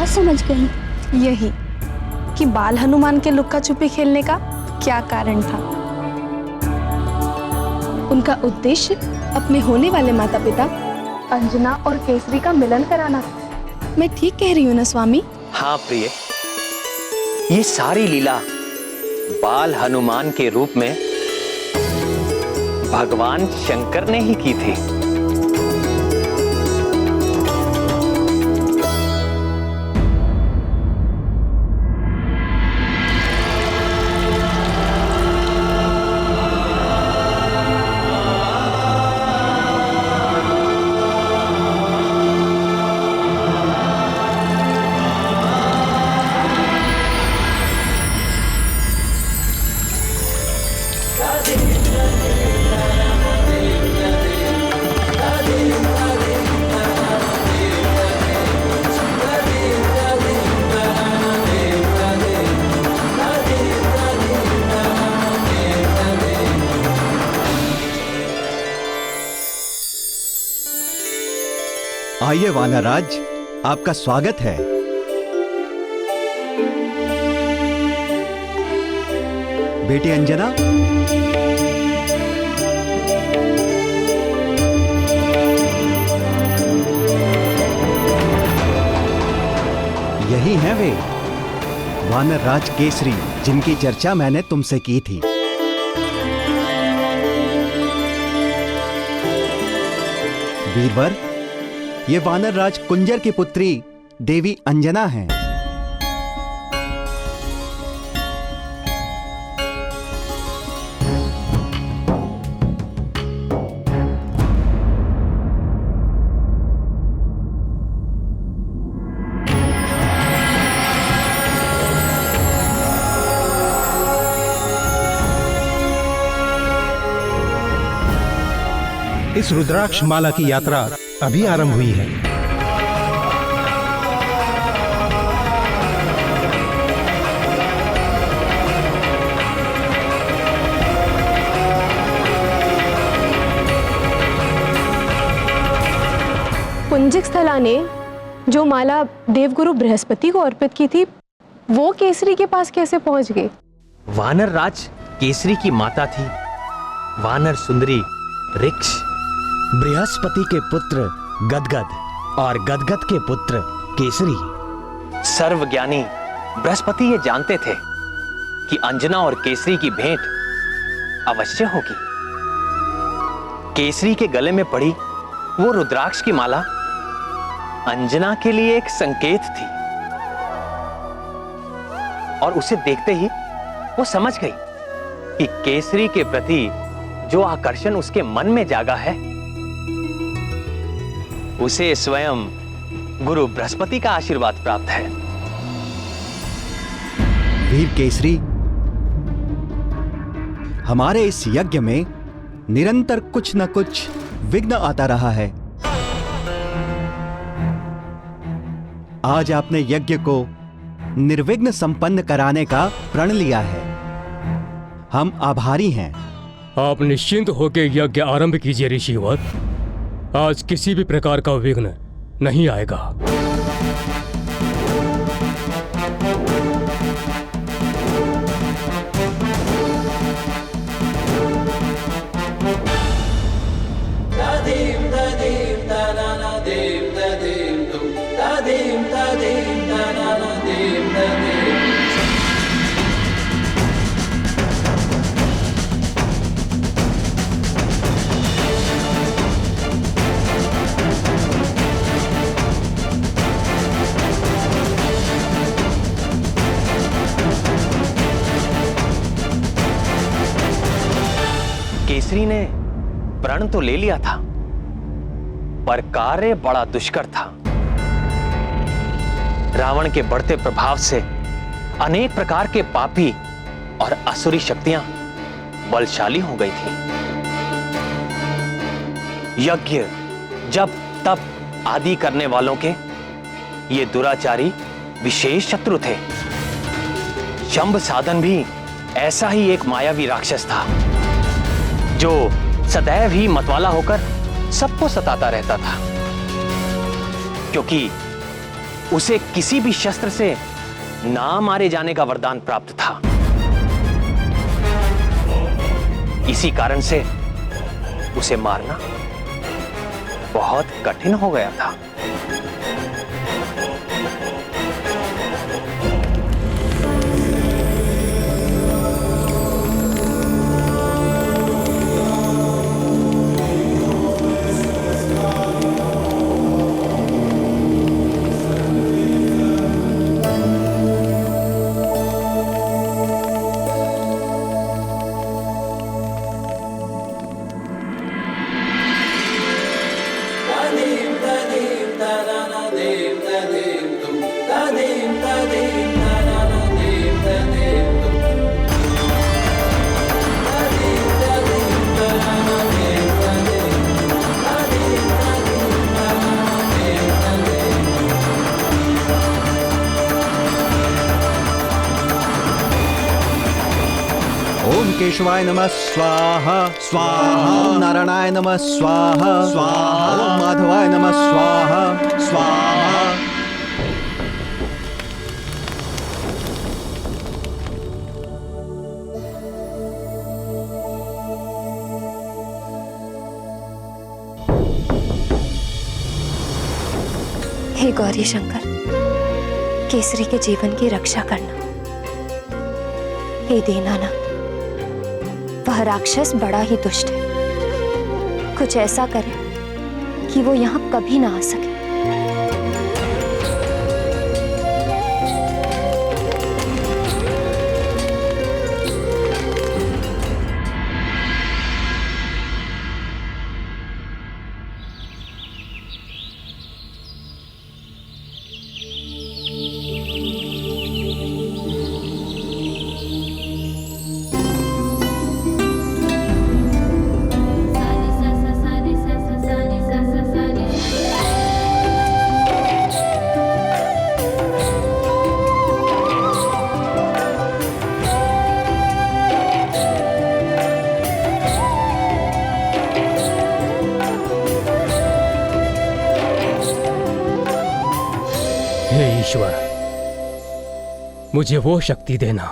समझ गई। यही कि बाल हनुमान के लुक्का छुपी खेलने का क्या कारण था। उनका उद्देश्य अपने होने वाले माता पिता अंजना और केसरी का मिलन कराना था। मैं ठीक कह रही हूँ ना स्वामी? हाँ प्रिय, ये सारी लीला बाल हनुमान के रूप में भगवान शंकर ने ही की थी। आइए वानरराज, आपका स्वागत है। बेटी अंजना, यही हैं वे वानरराज केसरी, जिनकी चर्चा मैंने तुमसे की थी। वीरवर, ये वानरराज कुंजर की पुत्री देवी अंजना हैं। इस रुद्राक्ष माला की यात्रा अभी आरंभ हुई है। पुंजिक स्थला ने जो माला देवगुरु बृहस्पति को अर्पित की थी, वो केसरी के पास कैसे पहुंच गई? वानर राज केसरी की माता थी वानर सुंदरी ऋक्ष। बृहस्पति के पुत्र गदगद और गदगद के पुत्र केसरी। सर्वज्ञानी बृहस्पति ये जानते थे कि अंजना और केसरी की भेंट अवश्य होगी। केसरी के गले में पड़ी वो रुद्राक्ष की माला अंजना के लिए एक संकेत थी, और उसे देखते ही वो समझ गई कि केसरी के प्रति जो आकर्षण उसके मन में जागा है, उसे स्वयं गुरु बृहस्पति का आशीर्वाद प्राप्त है। वीर केसरी, हमारे इस यज्ञ में निरंतर कुछ न कुछ विघ्न आता रहा है। आज आपने यज्ञ को निर्विघ्न संपन्न कराने का प्रण लिया है। हम आभारी हैं। आप निश्चिंत होकर यज्ञ आरंभ कीजिए ऋषिवर। आज किसी भी प्रकार का विघ्न नहीं आएगा। केसरी ने प्रण तो ले लिया था, पर कार्य बड़ा दुष्कर था। रावण के बढ़ते प्रभाव से अनेक प्रकार के पापी और असुरी शक्तियां बलशाली हो गई थी। यज्ञ जब तब आदि करने वालों के ये दुराचारी विशेष शत्रु थे। शंभ साधन भी ऐसा ही एक मायावी राक्षस था, जो सदैव ही मतवाला होकर सबको सताता रहता था। क्योंकि उसे किसी भी शस्त्र से ना मारे जाने का वरदान प्राप्त था। इसी कारण से उसे मारना बहुत कठिन हो गया था। ओम केशवाय नमः स्वाहा स्वाहा। ओम नारायणाय नमः स्वाहा स्वाहा। ओम माधवाय नमः स्वाहा स्वाहा। हे गौरी शंकर, केसरी के जीवन की रक्षा करना। हे दीनानाथ, वह राक्षस बड़ा ही दुष्ट है। कुछ ऐसा करे कि वो यहां कभी ना आ सके। हे ईश्वर, मुझे वो शक्ति देना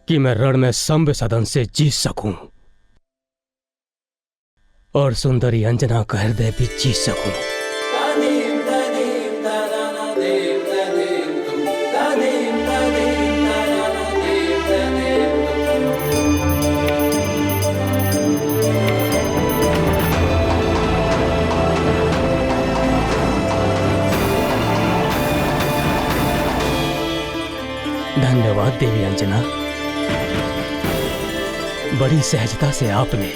कि मैं रण में संभ सदन से जीत सकूं और सुंदरी अंजना का हृदय भी जीत सकूं। धन्यवाद देवी अंजना। बड़ी सहजता से आपने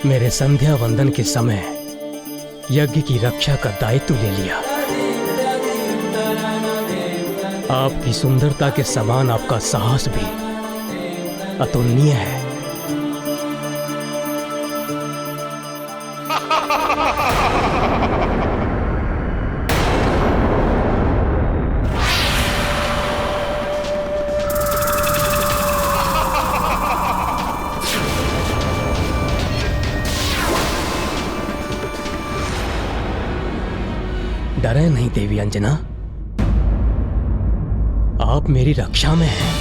मेरे संध्या वंदन के समय यज्ञ की रक्षा का दायित्व ले लिया। आपकी सुंदरता के समान आपका साहस भी अतुलनीय है। डरे नहीं देवी अंजना, आप मेरी रक्षा में हैं।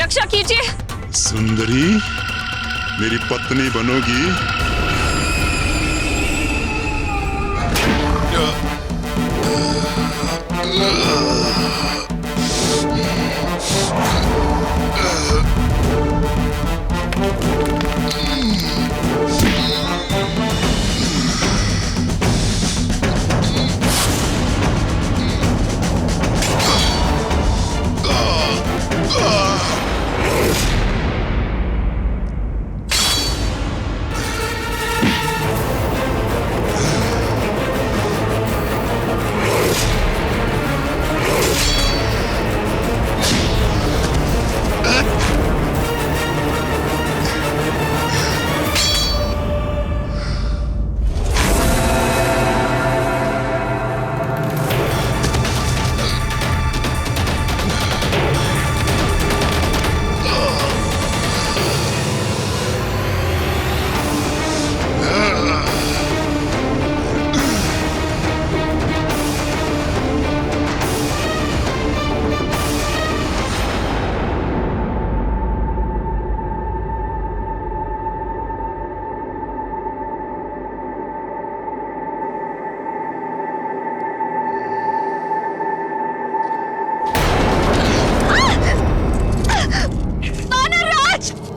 रक्षा कीजिए। सुंदरी, मेरी पत्नी बनोगी?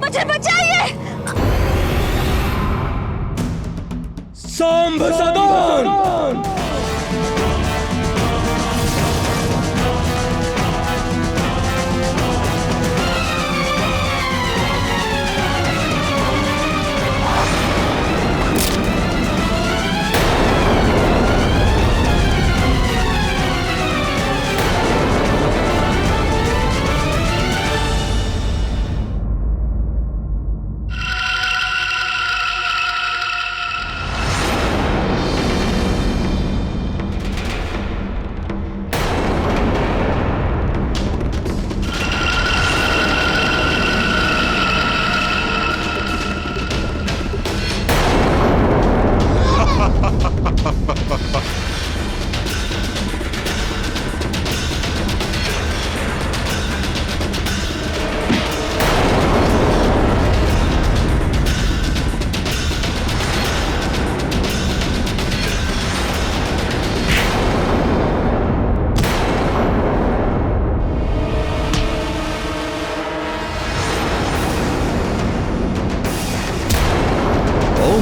मुझे बचाइए। सांब सदान।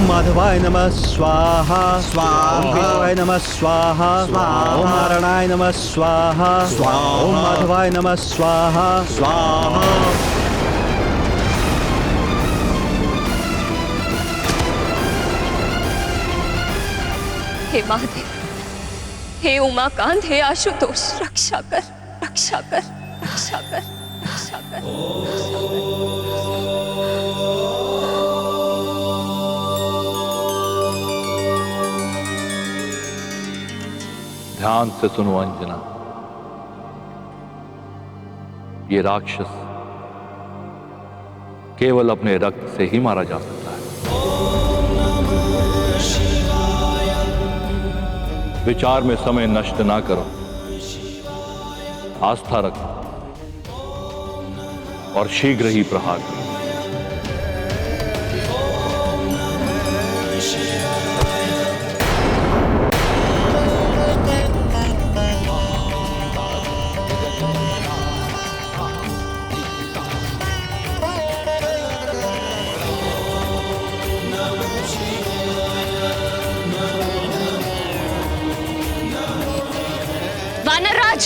माधवाय नमः स्वाहा स्वाहा। ओम केशवाय नमः स्वाहा स्वाहा। ओम नारायणाय नमः स्वाहा स्वाहा। ओम माधवाय नमः स्वाहा स्वाहा। हे महादेव, हे उमाकांत, हे आशुतोष, रक्षा कर, रक्षा कर, रक्षा कर, रक्षा कर। ध्यान से सुनो अंजना, ये राक्षस केवल अपने रक्त से ही मारा जा सकता है। विचार में समय नष्ट ना करो, आस्था रखो और शीघ्र ही प्रहार करो। वानरराज,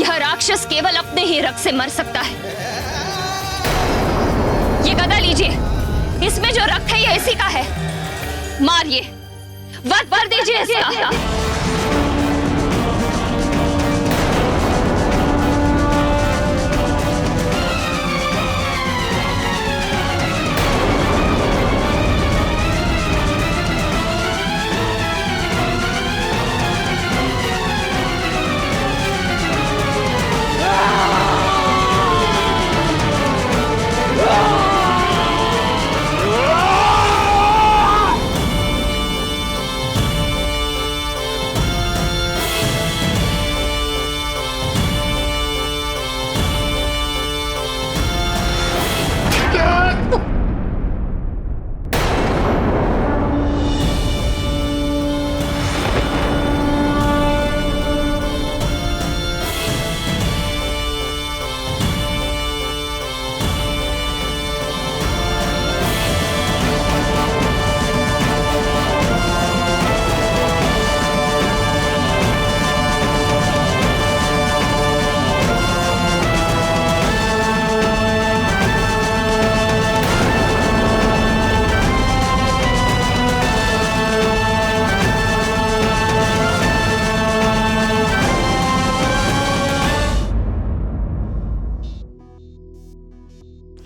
यह राक्षस केवल अपने ही रक्त से मर सकता है। ये गदा लीजिए, इसमें जो रक्त है ये इसी का है। मारिए, वध भर दीजिए इसका।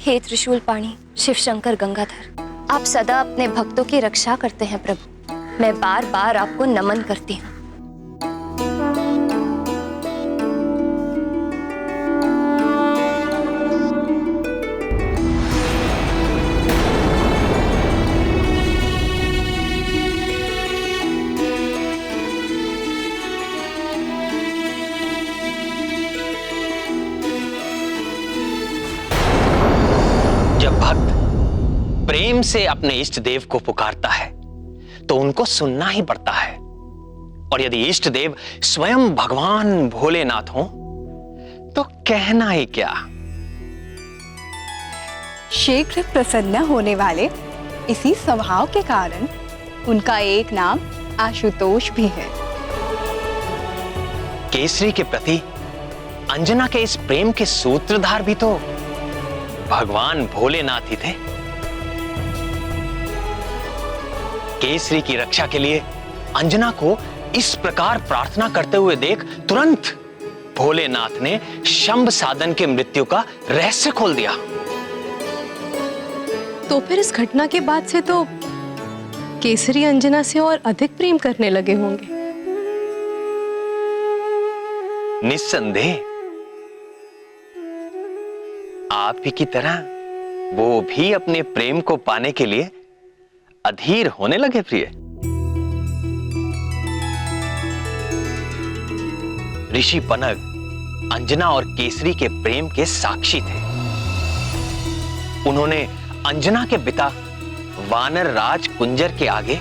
हे त्रिशूल पाणी शिव शंकर गंगाधर, आप सदा अपने भक्तों की रक्षा करते हैं प्रभु। मैं बार बार आपको नमन करती हूँ। जब भक्त प्रेम से अपने इष्ट देव को पुकारता है तो उनको सुनना ही पड़ता है। और यदि इष्ट देव स्वयं भगवान भोलेनाथ हो तो कहना ही क्या। शीघ्र प्रसन्न होने वाले इसी स्वभाव के कारण उनका एक नाम आशुतोष भी है। केसरी के प्रति अंजना के इस प्रेम के सूत्रधार भी तो भगवान भोलेनाथ ही थे। केसरी की रक्षा के लिए अंजना को इस प्रकार प्रार्थना करते हुए देख तुरंत भोलेनाथ ने शंभ साधन के मृत्यु का रहस्य खोल दिया। तो फिर इस घटना के बाद से तो केसरी अंजना से और अधिक प्रेम करने लगे होंगे। निस्संदेह आप ही की तरह वो भी अपने प्रेम को पाने के लिए अधीर होने लगे प्रिय। ऋषि पनग अंजना और केसरी के प्रेम के साक्षी थे। उन्होंने अंजना के पिता वानर राज कुंजर के आगे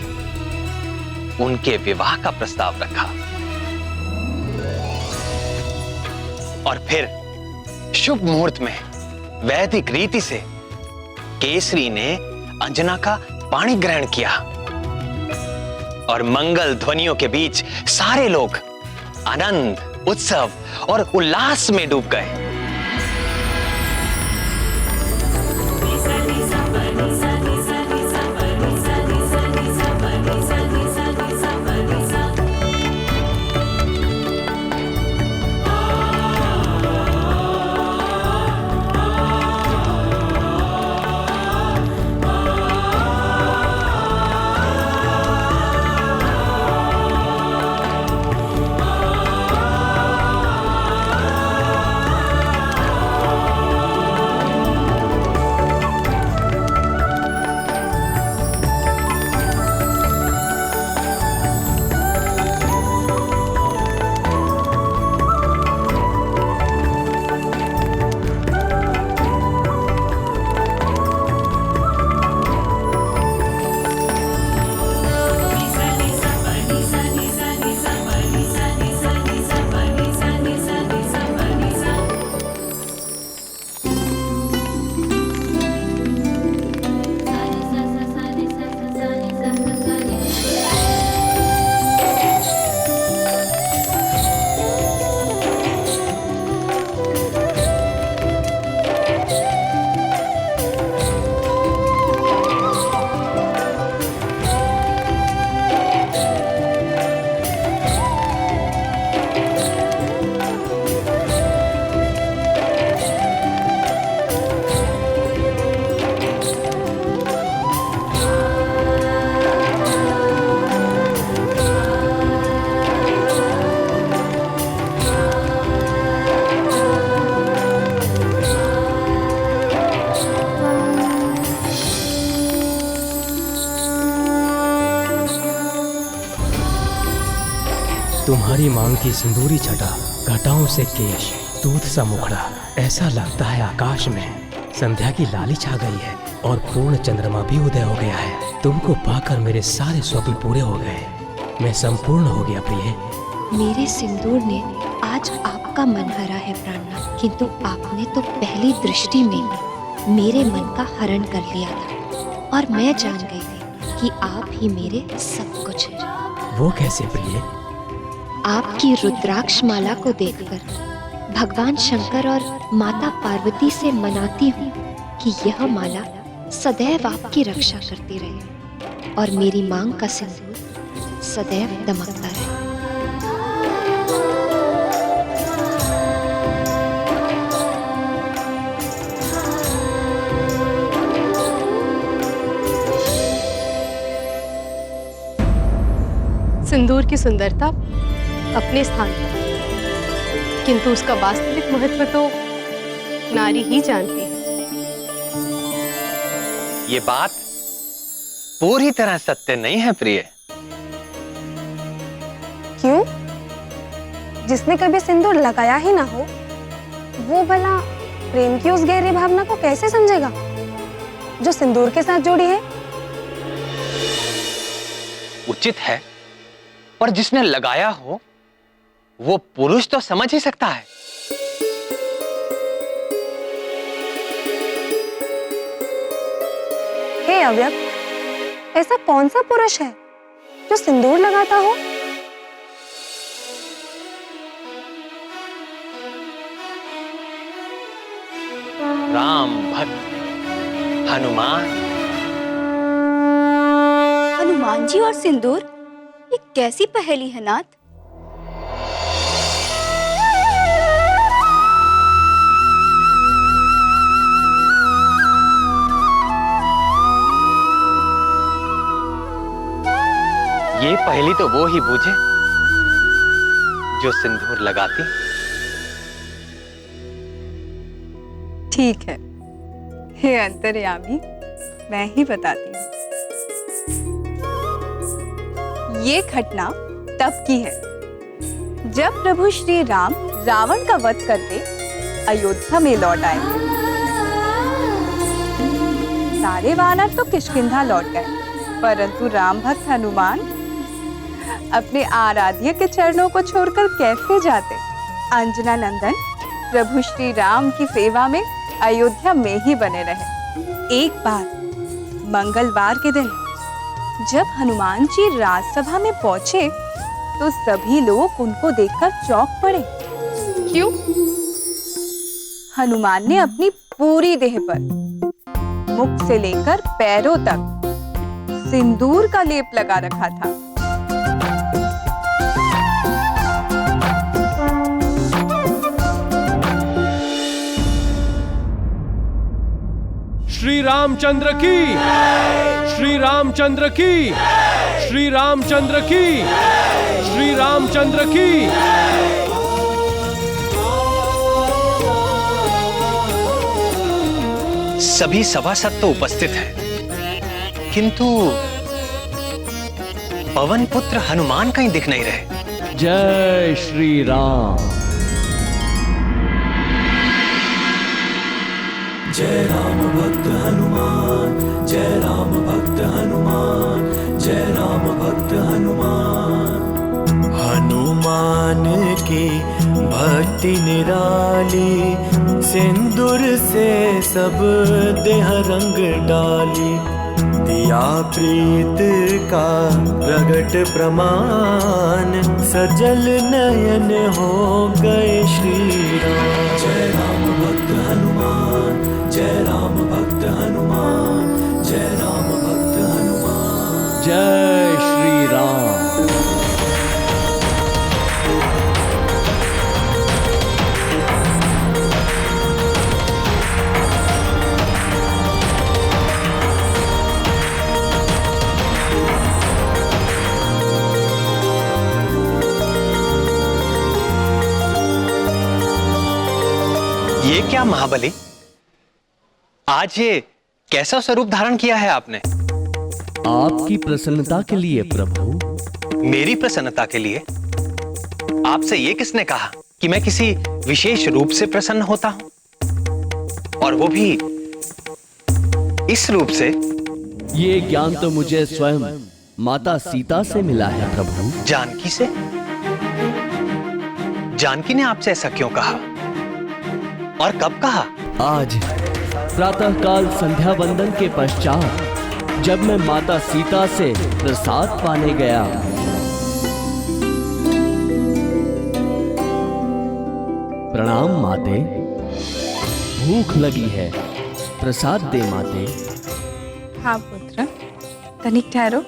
उनके विवाह का प्रस्ताव रखा और फिर शुभ मुहूर्त में वैदिक रीति से केसरी ने अंजना का पाणी ग्रहण किया और मंगल ध्वनियों के बीच सारे लोग आनंद, उत्सव और उल्लास में डूब गए। तुम्हारी मांग की सिंदूरी छटा, घटाओं से केश, दूध सा मुखड़ा, ऐसा लगता है आकाश में संध्या की लाली छा गई है और पूर्ण चंद्रमा भी उदय हो गया है। तुमको पाकर मेरे सारे स्वप्न पूरे हो गए, मैं संपूर्ण हो गया प्रिय। मेरे सिंदूर ने आज आपका मन हरा है प्राणनाथ, किंतु आपने तो पहली दृष्टि में ही मेरे मन का हरण कर लिया था और मैं जान गई थी कि आप ही मेरे सब कुछ हैं। वो कैसे प्रिय? आपकी रुद्राक्ष माला को देखकर भगवान शंकर और माता पार्वती से मनाती हूँ कि यह माला सदैव आपकी रक्षा करती रहे और मेरी मांग का सिंदूर सदैव दमकता रहे। सिंदूर की सुंदरता अपने स्थान पर, किंतु उसका वास्तविक महत्व तो नारी ही जानती है। ये बात पूरी तरह सत्य नहीं है प्रिय। क्यों? जिसने कभी सिंदूर लगाया ही ना हो, वो भला प्रेम की उस गहरी भावना को कैसे समझेगा जो सिंदूर के साथ जुड़ी है? उचित है, पर जिसने लगाया हो वो पुरुष तो समझ ही सकता है। हे अव्यक्त, ऐसा कौन सा पुरुष है जो सिंदूर लगाता हो? राम भक्त हनुमान। हनुमान जी और सिंदूर, ये कैसी पहेली है नाथ? ये पहली तो वो ही बूझे जो सिंदूर लगाती। ठीक है, हे अंतर्यामी, मैं ही बताती हूँ। ये घटना तब की है जब प्रभु श्री राम रावण का वध करके अयोध्या में लौट आए। सारे वानर तो किष्किंधा लौट गए, परंतु राम भक्त हनुमान अपने आराध्य के चरणों को छोड़कर कैसे जाते? अंजना नंदन प्रभु श्री राम की सेवा में अयोध्या में ही बने रहे। एक बार मंगलवार के दिन जब हनुमान जी राजसभा में पहुंचे तो सभी लोग उनको देखकर चौंक पड़े। क्यों? हनुमान ने अपनी पूरी देह पर मुख से लेकर पैरों तक सिंदूर का लेप लगा रखा था। श्री रामचंद्र की, श्री रामचंद्र की, श्री रामचंद्र की, श्री रामचंद्र की। सभी सभासद तो उपस्थित हैं, किंतु पवन पुत्र हनुमान कहीं दिख नहीं रहे। जय श्री राम। जय राम भक्त हनुमान, जय राम भक्त हनुमान, जय राम भक्त हनुमान। हनुमान की भक्ति निराली, सिंदूर से सब देह रंग डाली। दिया प्रीत का प्रगट प्रमाण, सजल नयन हो गए श्री राम। जय राम भक्त हनुमान, जय राम भक्त हनुमान, जय राम भक्त हनुमान। जय श्री राम। ये क्या महाबली, आज ये कैसा स्वरूप धारण किया है आपने? आपकी प्रसन्नता के लिए प्रभु। मेरी प्रसन्नता के लिए? आपसे ये किसने कहा कि मैं किसी विशेष रूप से प्रसन्न होता हूं, और वो भी इस रूप से? ये ज्ञान तो मुझे स्वयं माता सीता से मिला है प्रभु। जानकी से? जानकी ने आपसे ऐसा क्यों कहा और कब कहा? आज प्रातःकाल संध्या वंदन के पश्चात जब मैं माता सीता से प्रसाद पाने गया। प्रणाम माते, भूख लगी है, प्रसाद दे माते। हाँ पुत्र, तनिक ठहरो।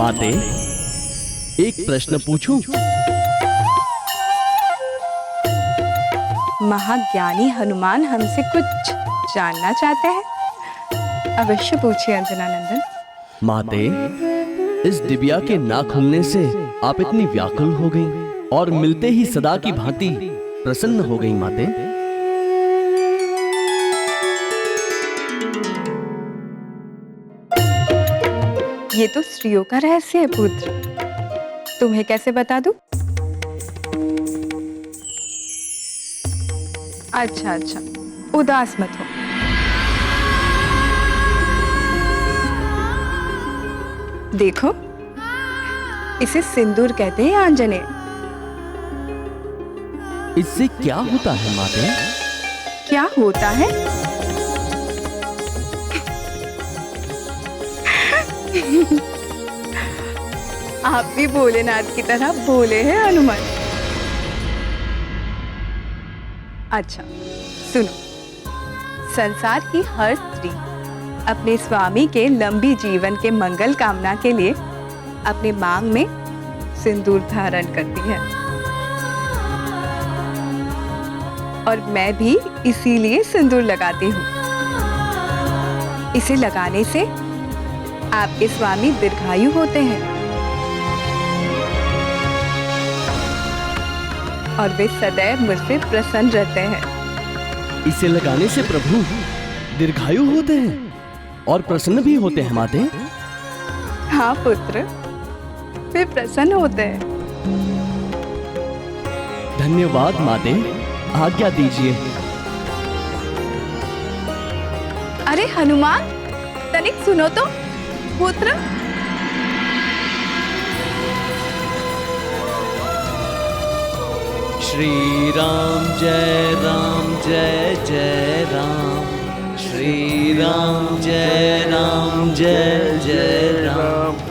माते, एक प्रश्न पूछूं? महाज्ञानी हनुमान हमसे कुछ जानना चाहते हैं। अवश्य पूछिए अंजना नंदन। माते, इस दिव्या के ना खुलने से आप इतनी व्याकुल हो गईं और मिलते ही सदा की भांति प्रसन्न हो गईं माते। ये तो स्त्रियों का रहस्य है पुत्र, तुम्हें कैसे बता दूं? अच्छा अच्छा, उदास मत हो। देखो, इसे सिंदूर कहते हैं आंजने। इससे क्या होता है माते? क्या होता है? आप भी भोलेनाथ की तरह भोले हैं हनुमान। अच्छा सुनो, संसार की हर स्त्री अपने स्वामी के लंबी जीवन के मंगल कामना के लिए अपने मांग में सिंदूर धारण करती है, और मैं भी इसीलिए सिंदूर लगाती हूँ। इसे लगाने से आपके स्वामी दीर्घायु होते हैं और वे सदैव मुझसे प्रसन्न रहते हैं। इसे लगाने से प्रभु दीर्घायु होते हैं और प्रसन्न भी होते हैं माते? हाँ पुत्र, वे प्रसन्न होते हैं। धन्यवाद माते, आज्ञा दीजिए। अरे हनुमान, तनिक सुनो तो पुत्र। श्री राम जय जय राम, श्री राम जय जय राम।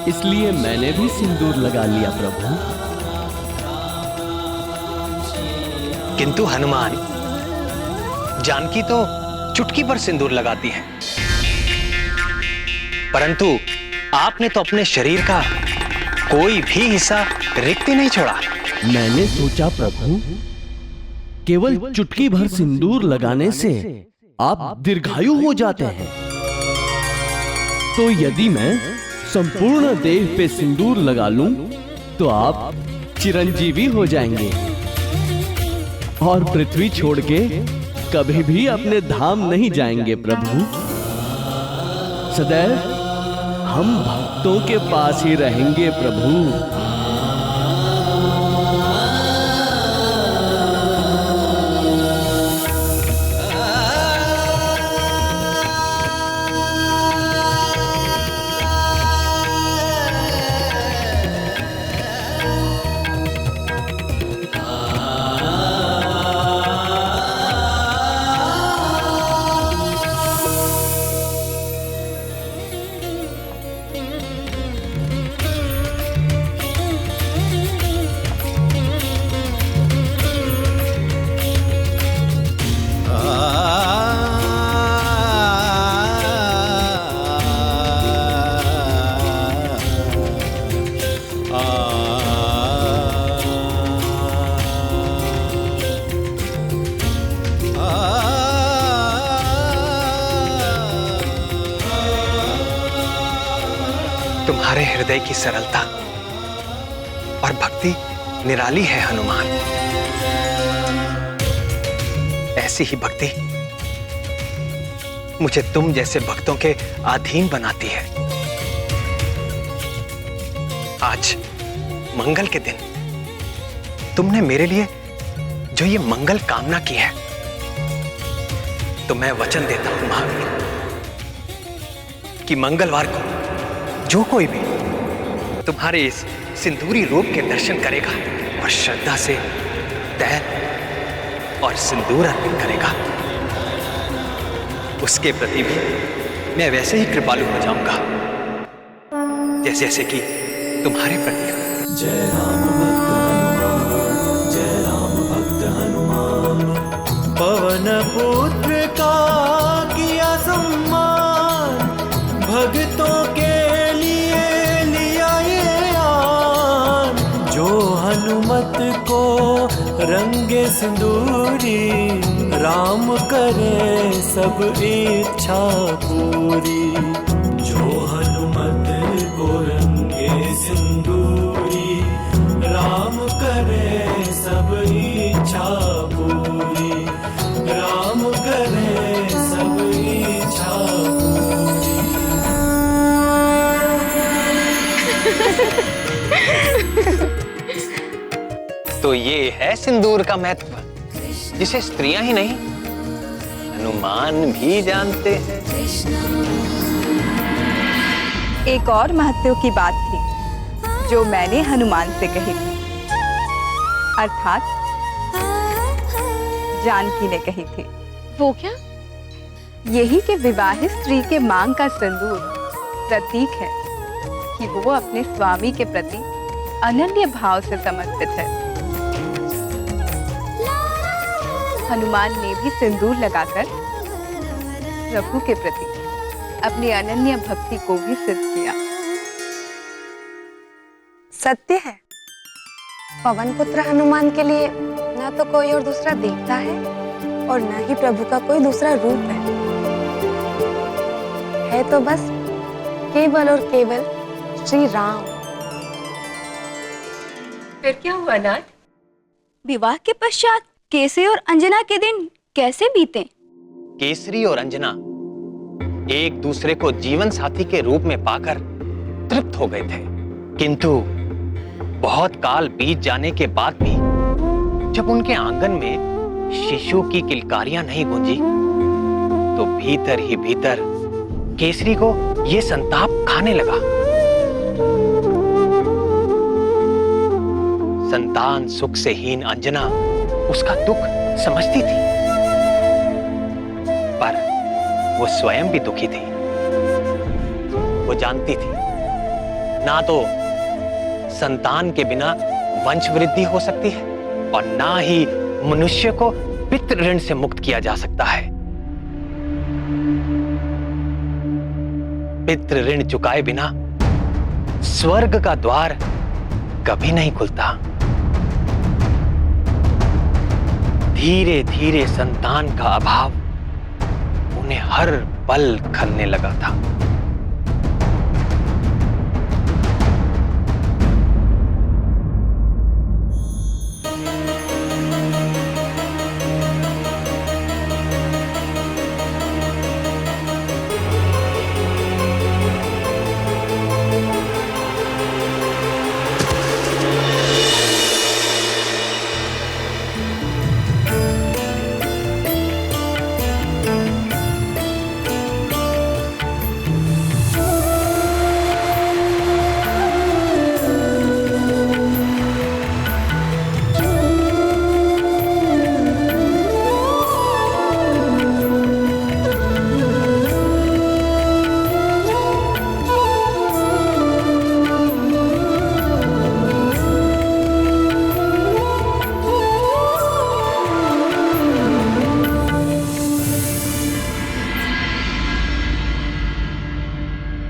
इसलिए मैंने भी सिंदूर लगा लिया प्रभु। किंतु हनुमान, जानकी तो चुटकी पर सिंदूर लगाती है, परंतु आपने तो अपने शरीर का कोई भी हिस्सा रिक्त नहीं छोड़ा। मैंने सोचा प्रभु, केवल चुटकी भर सिंदूर लगाने से आप दीर्घायु हो जाते हैं, तो यदि मैं संपूर्ण देह पे सिंदूर लगा लूं तो आप चिरंजीवी हो जाएंगे और पृथ्वी छोड़ के कभी भी अपने धाम नहीं जाएंगे प्रभु। सदैव हम भक्तों के पास ही रहेंगे प्रभु। तुम्हारे हृदय की सरलता और भक्ति निराली है हनुमान। ऐसी ही भक्ति मुझे तुम जैसे भक्तों के अधीन बनाती है। आज मंगल के दिन तुमने मेरे लिए जो ये मंगल कामना की है, तो मैं वचन देता हूं महावीर कि मंगलवार को जो कोई भी तुम्हारे इस सिंदूरी रूप के दर्शन करेगा और श्रद्धा से तैल और सिंदूर अर्पित करेगा, उसके प्रति भी मैं वैसे ही कृपालु हो जाऊंगा जैसे जैसे कि तुम्हारे प्रति। जय राम भक्त हनुमान, जय राम भक्त हनुमान। पवन पुत्र का किया सम्मान, भक्तों के लिए लिया ये आन। जो हनुमत को रंगे सिंदूरी, राम करे सब इच्छा पूरी। जो हनुमत को रंगे सिंदूरी, राम करे सब इच्छा पूरी। राम करे सब इच्छा पूरी। तो ये है सिंदूर का महत्व, जिसे स्त्रियां ही नहीं हनुमान भी जानते हैं। एक और महत्व की बात थी जो मैंने हनुमान से कही थी, अर्थात जानकी ने कही थी। वो क्या? यही कि विवाहित स्त्री के मांग का सिंदूर प्रतीक है कि वो अपने स्वामी के प्रति अनन्य भाव से समर्पित है। हनुमान ने भी सिंदूर लगाकर प्रभु के प्रति अपनी अनन्य भक्ति को भी सिद्ध किया। सत्य है, पवन पुत्र हनुमान के लिए न तो कोई और दूसरा देवता है और न ही प्रभु का कोई दूसरा रूप है तो बस केवल और केवल श्री राम। फिर क्या हुआ नाथ? विवाह के पश्चात केसरी और अंजना के दिन कैसे बीते? केसरी और अंजना एक दूसरे को जीवन साथी के रूप में पाकर तृप्त हो गए थे, किंतु बहुत काल बीत जाने के बाद भी जब उनके आंगन में शिशु की किलकारियां नहीं गूंजी तो भीतर ही भीतर केसरी को यह संताप खाने लगा। संतान सुख से हीन अंजना उसका दुख समझती थी, पर वो स्वयं भी दुखी थी। वो जानती थी ना तो संतान के बिना वंश वृद्धि हो सकती है और ना ही मनुष्य को पितृ ऋण से मुक्त किया जा सकता है। पितृ ऋण चुकाए बिना स्वर्ग का द्वार कभी नहीं खुलता। धीरे धीरे संतान का अभाव उन्हें हर पल खलने लगा था।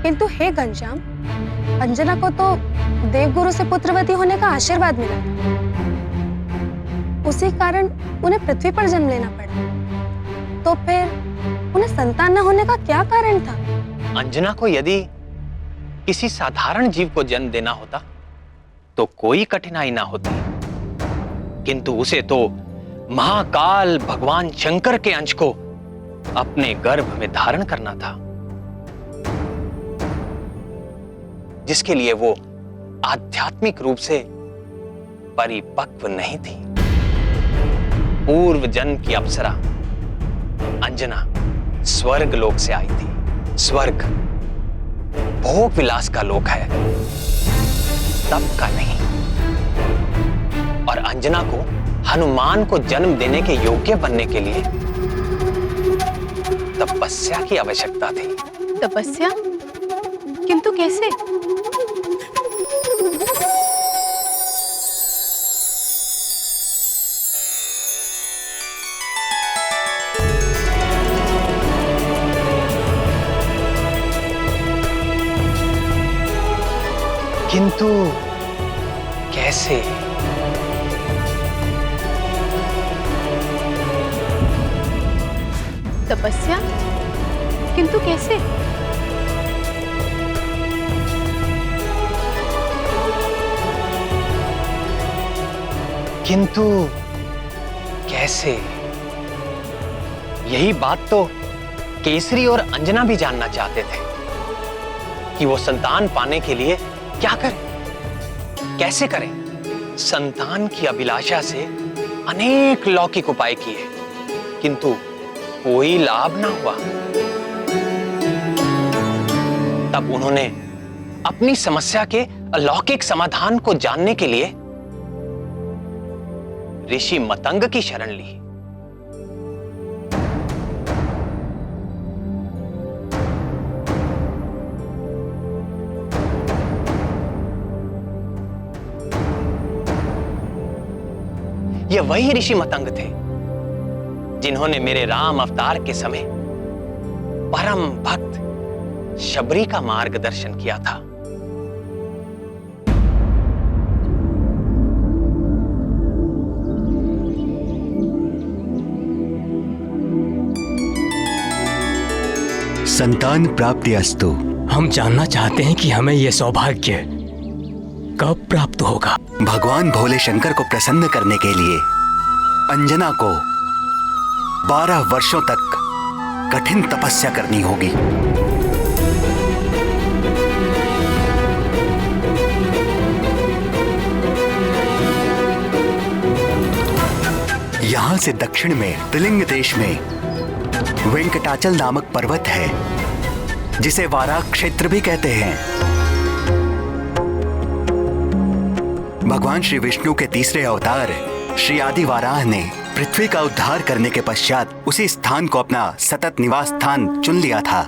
किंतु हे घनश्याम, अंजना को तो देवगुरु से पुत्रवती होने का आशीर्वाद मिला था, उसी कारण उन्हें पृथ्वी पर जन्म लेना पड़ा। तो फिर उन्हें संतान न होने का क्या कारण था? अंजना को यदि किसी साधारण जीव को जन्म देना होता तो कोई कठिनाई ना होती, किंतु उसे तो महाकाल भगवान शंकर के अंश को अपने गर्भ में धारण करना था, जिसके लिए वो आध्यात्मिक रूप से परिपक्व नहीं थी। पूर्व जन्म की अप्सरा अंजना स्वर्ग लोक से आई थी। स्वर्ग भोग विलास का लोक है, तप का नहीं। और अंजना को हनुमान को जन्म देने के योग्य बनने के लिए तपस्या की आवश्यकता थी। तपस्या? किंतु कैसे? किंतु कैसे? तपस्या? किंतु कैसे? किंतु कैसे? यही बात तो केसरी और अंजना भी जानना चाहते थे कि वो संतान पाने के लिए क्या करें, कैसे करें। संतान की अभिलाषा से अनेक लौकिक उपाय किए, किंतु कोई लाभ ना हुआ। तब उन्होंने अपनी समस्या के अलौकिक समाधान को जानने के लिए ऋषि मतंग की शरण ली। ये वही ऋषि मतंग थे जिन्होंने मेरे राम अवतार के समय परम भक्त शबरी का मार्गदर्शन किया था। संतान प्राप्ति अस्तु। हम जानना चाहते हैं कि हमें यह सौभाग्य कब प्राप्त होगा। भगवान भोले शंकर को प्रसन्न करने के लिए अंजना को 12 वर्षों तक कठिन तपस्या करनी होगी। यहां से दक्षिण में त्रिलिंग देश में वेंकटाचल नामक पर्वत है, जिसे वाराह क्षेत्र भी कहते हैं। भगवान श्री विष्णु के तीसरे अवतार श्री आदि वाराह ने पृथ्वी का उद्धार करने के पश्चात उसी स्थान को अपना सतत निवास स्थान चुन लिया था।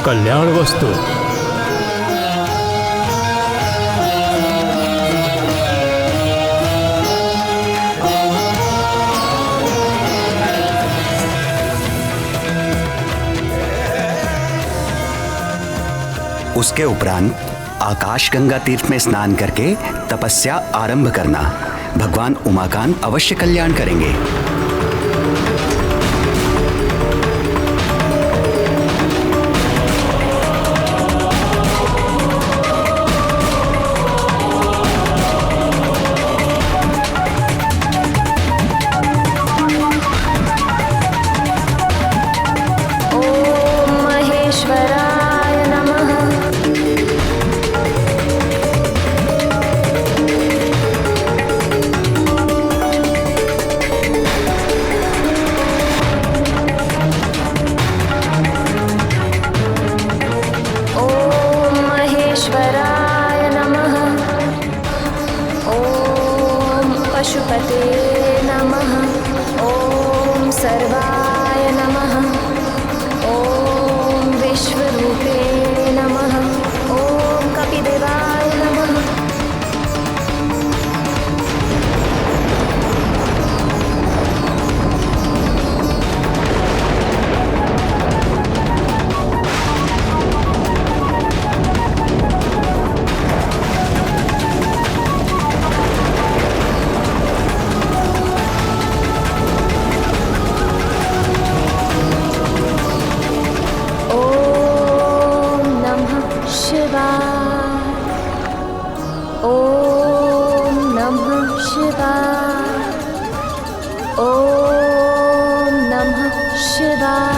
कल्याण वस्तु। उसके उपरांत आकाश गंगा तीर्थ में स्नान करके तपस्या आरंभ करना। भगवान उमाकांत अवश्य कल्याण करेंगे। शिवाय। ओम नमः शिवाय।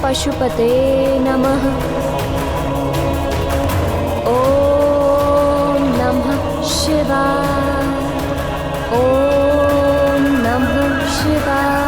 पशुपते नमः। ओम नमः शिवाय। ओम नमः शिवाय।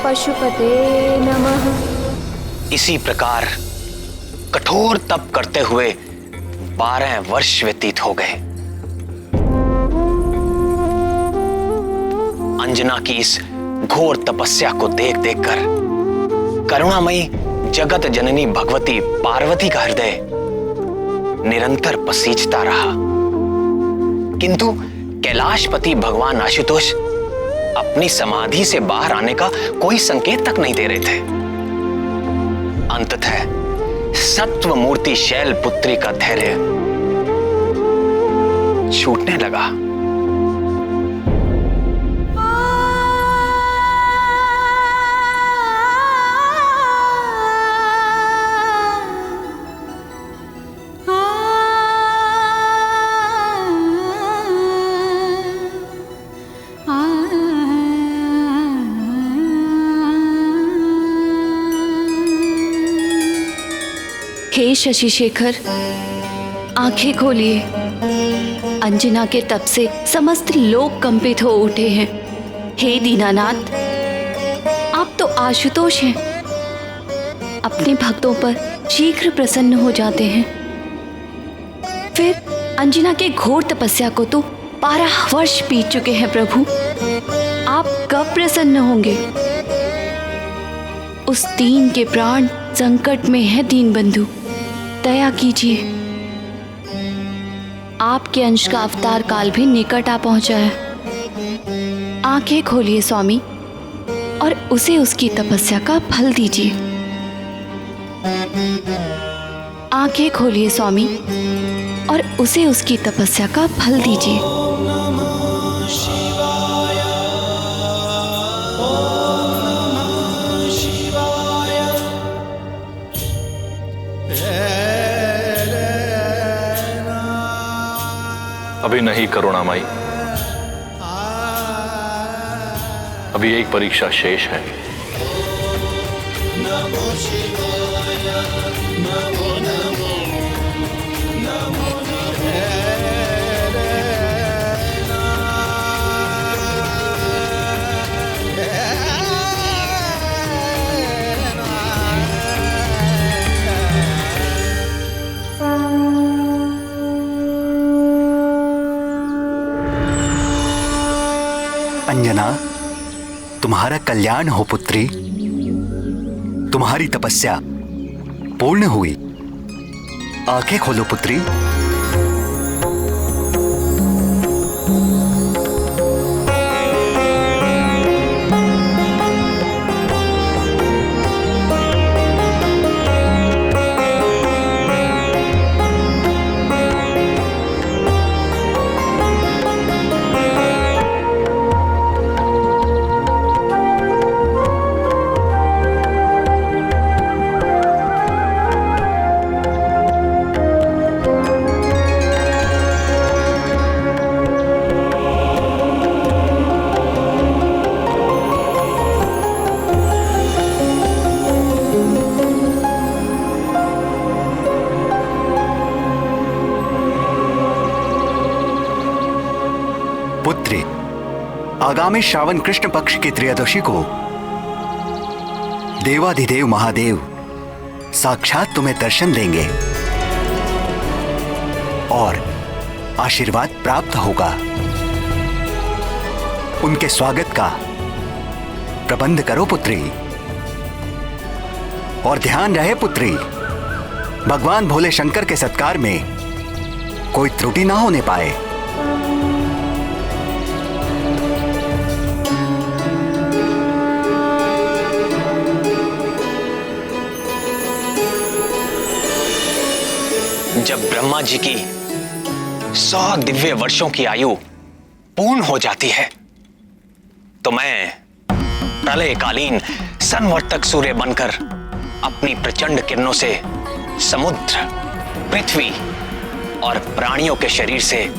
पशुपते नमः। इसी प्रकार कठोर तप करते हुए 12 वर्ष व्यतीत हो गए। अंजना की इस घोर तपस्या को देख देखकर करुणामयी जगत जननी भगवती पार्वती का हृदय निरंतर पसीजता रहा, किंतु कैलाशपति भगवान आशुतोष अपनी समाधि से बाहर आने का कोई संकेत तक नहीं दे रहे थे। अंततः सत्व मूर्ति शैल पुत्री का धैर्य छूटने लगा। हे शशि शेखर, आंखें खोलिए। अंजना के तप से समस्त लोग कंपित हो उठे हैं। हे दीनानाथ, आप तो आशुतोष हैं, अपने भक्तों पर शीघ्र प्रसन्न हो जाते हैं। फिर अंजना के घोर तपस्या को तो 12 वर्ष बीत चुके हैं प्रभु, आप कब प्रसन्न होंगे? उस दीन के प्राण संकट में है दीन बंधु, दया कीजिए। आपके अंश का अवतार काल भी निकट आ पहुंचा है। आंखें खोलिए स्वामी और उसे उसकी तपस्या का फल दीजिए। आंखें खोलिए स्वामी और उसे उसकी तपस्या का फल दीजिए। अभी नहीं करुणामयी, अभी एक परीक्षा शेष है। नमो शिवाय, नमो नमो, नमो अंजना, तुम्हारा कल्याण हो पुत्री। तुम्हारी तपस्या पूर्ण हुई। आंखें खोलो पुत्री। पुत्री, आगामी श्रावण कृष्ण पक्ष की त्रयोदशी को देवाधिदेव महादेव साक्षात तुम्हें दर्शन देंगे और आशीर्वाद प्राप्त होगा। उनके स्वागत का प्रबंध करो पुत्री, और ध्यान रहे पुत्री, भगवान भोले शंकर के सत्कार में कोई त्रुटि ना होने पाए। जब ब्रह्मा जी की 100 दिव्य वर्षों की आयु पूर्ण हो जाती है तो मैं प्रलयकालीन संवर्तक सूर्य बनकर अपनी प्रचंड किरणों से समुद्र, पृथ्वी और प्राणियों के शरीर से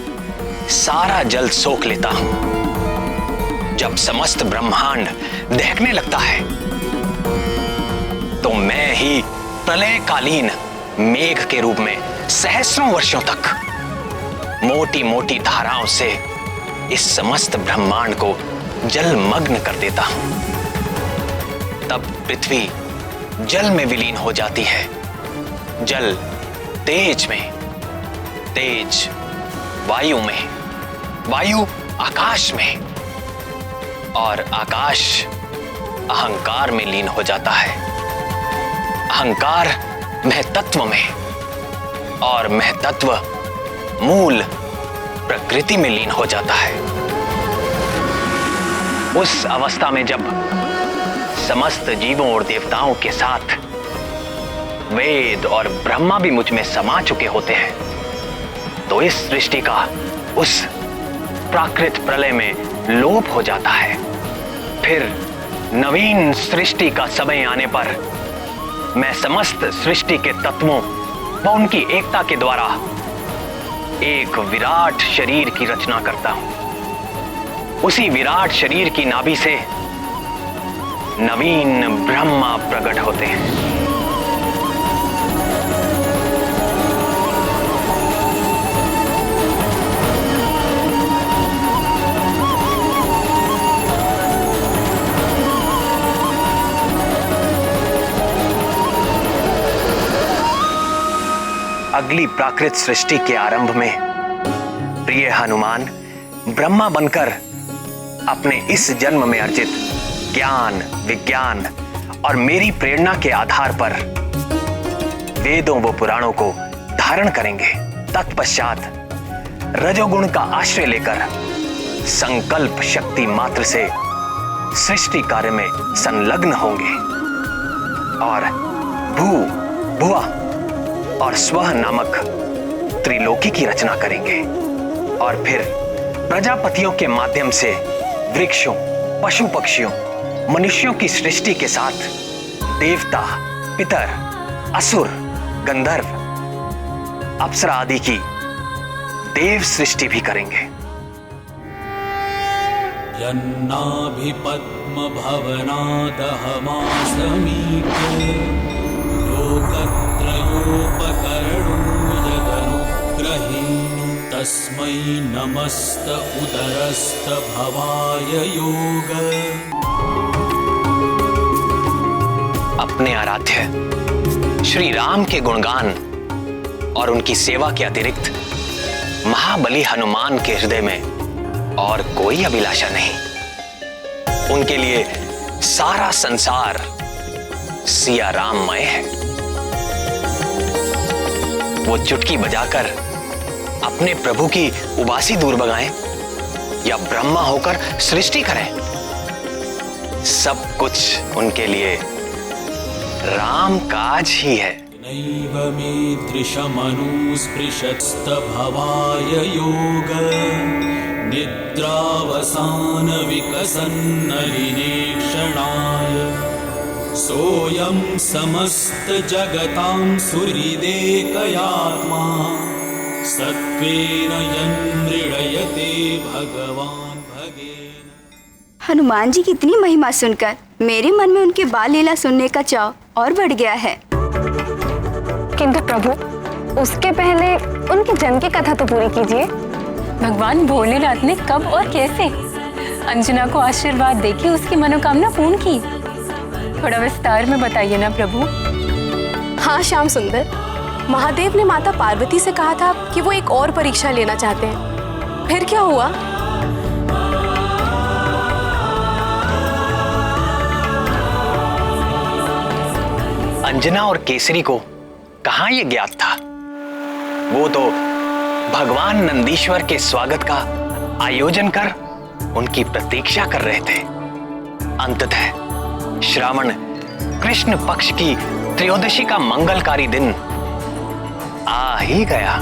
सारा जल सोख लेता हूं। जब समस्त ब्रह्मांड दहकने लगता है तो मैं ही प्रलयकालीन मेघ के रूप में सहस्रों वर्षों तक मोटी मोटी धाराओं से इस समस्त ब्रह्मांड को जलमग्न कर देता हूं। तब पृथ्वी जल में विलीन हो जाती है, जल तेज में, तेज वायु में, वायु आकाश में और आकाश अहंकार में लीन हो जाता है, अहंकार महतत्व में और महतत्व मूल प्रकृति में लीन हो जाता है। उस अवस्था में जब समस्त जीवों और देवताओं के साथ वेद और ब्रह्मा भी मुझ में समा चुके होते हैं तो इस सृष्टि का उस प्राकृत प्रलय में लोप हो जाता है। फिर नवीन सृष्टि का समय आने पर मैं समस्त सृष्टि के तत्वों व उनकी एकता के द्वारा एक विराट शरीर की रचना करता हूं। उसी विराट शरीर की नाभि से नवीन ब्रह्मा प्रकट होते हैं। अगली प्राकृत सृष्टि के आरंभ में प्रिय हनुमान ब्रह्मा बनकर अपने इस जन्म में अर्जित ज्ञान, विज्ञान और मेरी प्रेरणा के आधार पर वेदों व पुराणों को धारण करेंगे। तत्पश्चात रजोगुण का आश्रय लेकर संकल्प शक्ति मात्र से सृष्टि कार्य में संलग्न होंगे और भू, भुवा और स्वः नामक त्रिलोकी की रचना करेंगे और फिर प्रजापतियों के माध्यम से वृक्षों, पशु पक्षियों, मनुष्यों की सृष्टि के साथ देवता, पितर, असुर, गंधर्व, अप्सरा आदि की देव सृष्टि भी करेंगे। यन्नाभि पद्म तस्मै नमस्त उदरस्त भवाय योग। अपने आराध्य श्री राम के गुणगान और उनकी सेवा के अतिरिक्त महाबली हनुमान के हृदय में और कोई अभिलाषा नहीं। उनके लिए सारा संसार सिया राममय है। वो चुटकी बजाकर अपने प्रभु की उबासी दूर भगाएं या ब्रह्मा होकर सृष्टि करें, सब कुछ उनके लिए राम काज ही है। नैव मे दृशमनुस्पृशत्स्त भवाय योग निद्रावसान विकसन्नलिने क्षणाय सोऽयं समस्त जगतां सुहृदेकयात्मा सत्त्वेन यन्मृळयते भगवान् भगेन। हनुमान जी की इतनी महिमा सुनकर मेरे मन में उनके बाल लीला सुनने का चाव और बढ़ गया है। किंतु प्रभु, उसके पहले उनके जन्म की कथा तो पूरी कीजिए। भगवान भोलेनाथ ने कब और कैसे अंजना को आशीर्वाद देके उसकी मनोकामना पूर्ण की? थोड़ा विस्तार में बताइए ना प्रभु। हाँ श्याम सुंदर, महादेव ने माता पार्वती से कहा था कि वो एक और परीक्षा लेना चाहते हैं। फिर क्या हुआ? अंजना और केसरी को कहां ये ज्ञात था? वो तो भगवान नंदीश्वर के स्वागत का आयोजन कर उनकी प्रतीक्षा कर रहे थे। अंततः श्रावण कृष्ण पक्ष की त्रयोदशी का मंगलकारी दिन आ ही गया।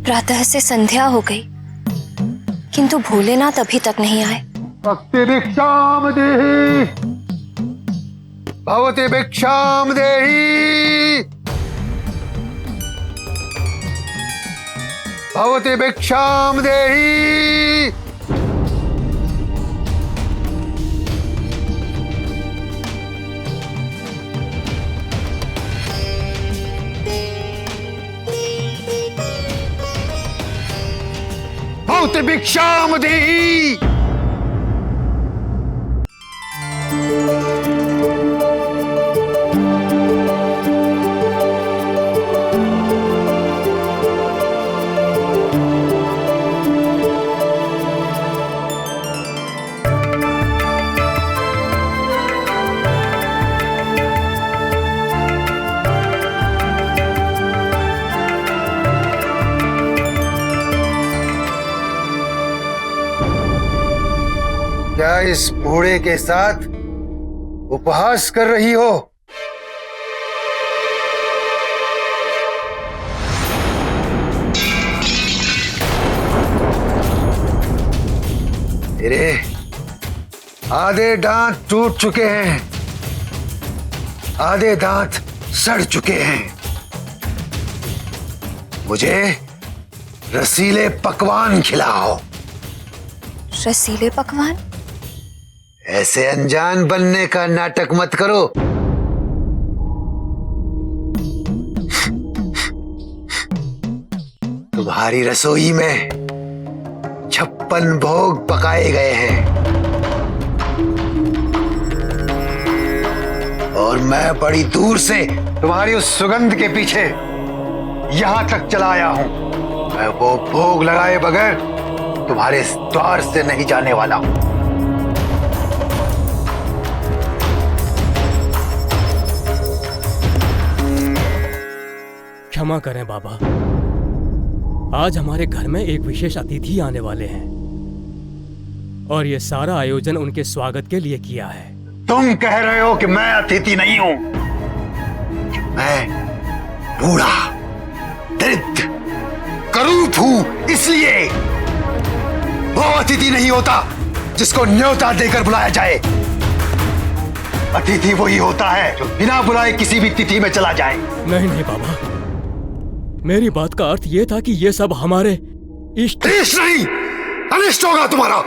प्रातः से संध्या हो गई, किंतु भोलेनाथ अभी तक नहीं आए। भक्ति भिक्षाम देहि, भवति भिक्षाम देहि, भवति भिक्षाम देहि। भवति भिक्षाम देहि। क्या इस बूढ़े के साथ उपहास कर रही हो? तेरे आधे दांत टूट चुके हैं, आधे दांत सड़ चुके हैं। मुझे रसीले पकवान खिलाओ। रसीले पकवान? ऐसे अनजान बनने का नाटक मत करो। तुम्हारी रसोई में 56 भोग पकाए गए हैं और मैं बड़ी दूर से तुम्हारी उस सुगंध के पीछे यहां तक चला आया हूं। मैं वो भोग लगाए बगैर तुम्हारे द्वार से नहीं जाने वाला हूं। क्षमा करें बाबा, आज हमारे घर में एक विशेष अतिथि आने वाले हैं और ये सारा आयोजन उनके स्वागत के लिए किया है। तुम कह रहे हो कि मैं अतिथि नहीं हूं? मैं बूढ़ा, दरिद्र, करूप हूं, इसलिए वो अतिथि नहीं होता जिसको न्योता देकर बुलाया जाए। अतिथि वही होता है जो बिना बुलाए किसी भी तिथि में चला जाए। नहीं नहीं बाबा, मेरी बात का अर्थ ये था कि ये सब हमारे इष्ट नहीं, अनिष्ट होगा तुम्हारा।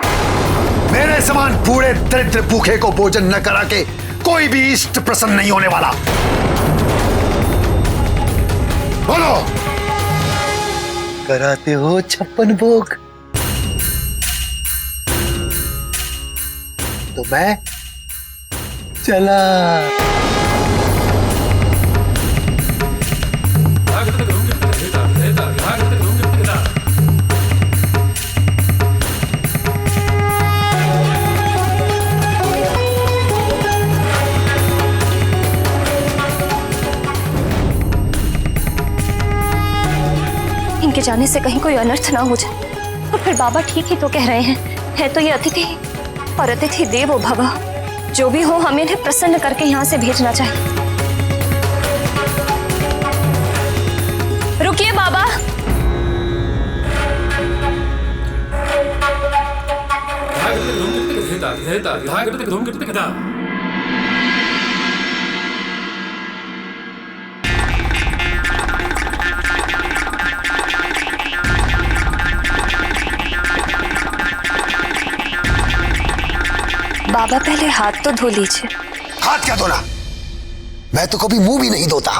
मेरे समान बूढ़े दरिद्र भूखे को भोजन न करा के कोई भी इष्ट प्रसन्न नहीं होने वाला। बोलो, कराते हो 56 भोग, तो मैं चला। इनके जाने से कहीं कोई अनर्थ ना हो जाए। और फिर बाबा ठीक ही तो कह रहे हैं, है तो ये अतिथि और अतिथि देवो भव। जो भी हो, हमें इन्हें प्रसन्न करके यहाँ से भेजना चाहिए। रुकिए बाबा। बाबा पहले हाथ तो धो लीजिए। हाथ क्या धोना, मैं तो कभी मुंह भी नहीं धोता।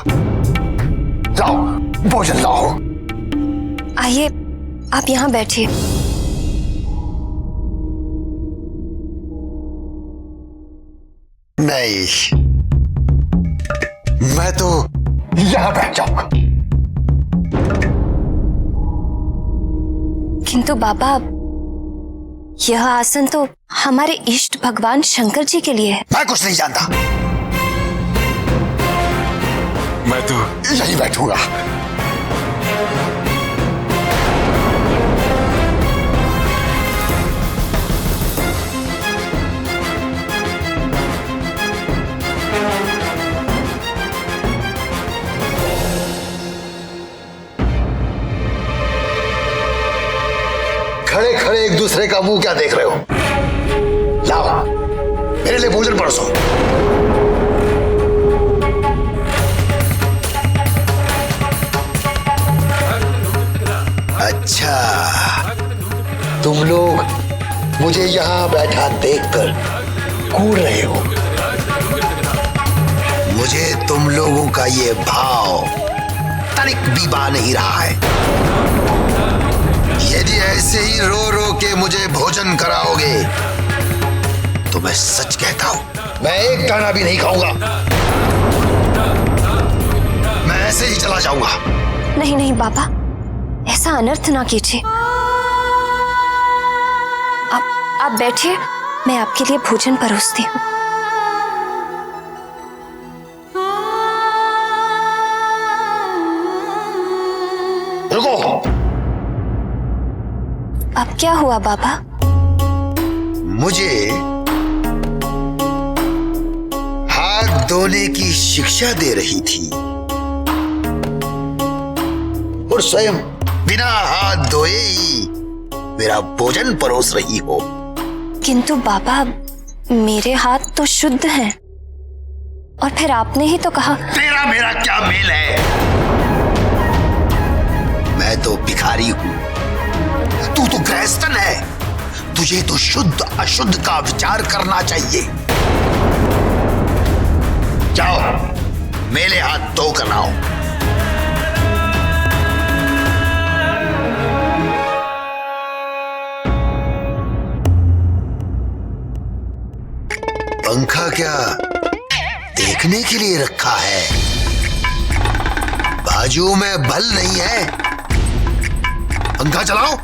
लाओ भोजन लाओ। आइए आप यहाँ बैठिए। नहीं, मैं तो यहां बैठ जाऊंगा। किंतु बाबा, यह आसन तो हमारे इष्ट भगवान शंकर जी के लिए है। मैं कुछ नहीं जानता, मैं तो यहीं बैठूंगा। खड़े खड़े एक दूसरे का मुंह क्या देख रहे हो? लाओ मेरे लिए भोजन परोसो। अच्छा, तुम लोग मुझे यहां बैठा देखकर कूद रहे हो। मुझे तुम लोगों का ये भाव तनिक भी बा नहीं रहा है। यदि ऐसे ही रो रो के मुझे भोजन कराओगे तो मैं सच कहता हूं, मैं एक दाना भी नहीं खाऊंगा। मैं ऐसे ही चला जाऊंगा। नहीं नहीं बाबा, ऐसा अनर्थ ना कीजिए। आप बैठिए, मैं आपके लिए भोजन परोसती हूँ। रुको। अब क्या हुआ बाबा? मुझे हाथ धोने की शिक्षा दे रही थी और स्वयं बिना हाथ धोए ही मेरा भोजन परोस रही हो। किंतु बाबा, मेरे हाथ तो शुद्ध हैं। और फिर आपने ही तो कहा। तेरा मेरा क्या मेल है? मैं तो भिखारी हूं, तू तो गृहस्थन है। तुझे तो शुद्ध अशुद्ध का विचार करना चाहिए। जाओ मेरे हाथ धो कर लाओ। पंखा क्या देखने के लिए रखा है? बाजू में बल नहीं है। पंखा चलाओ।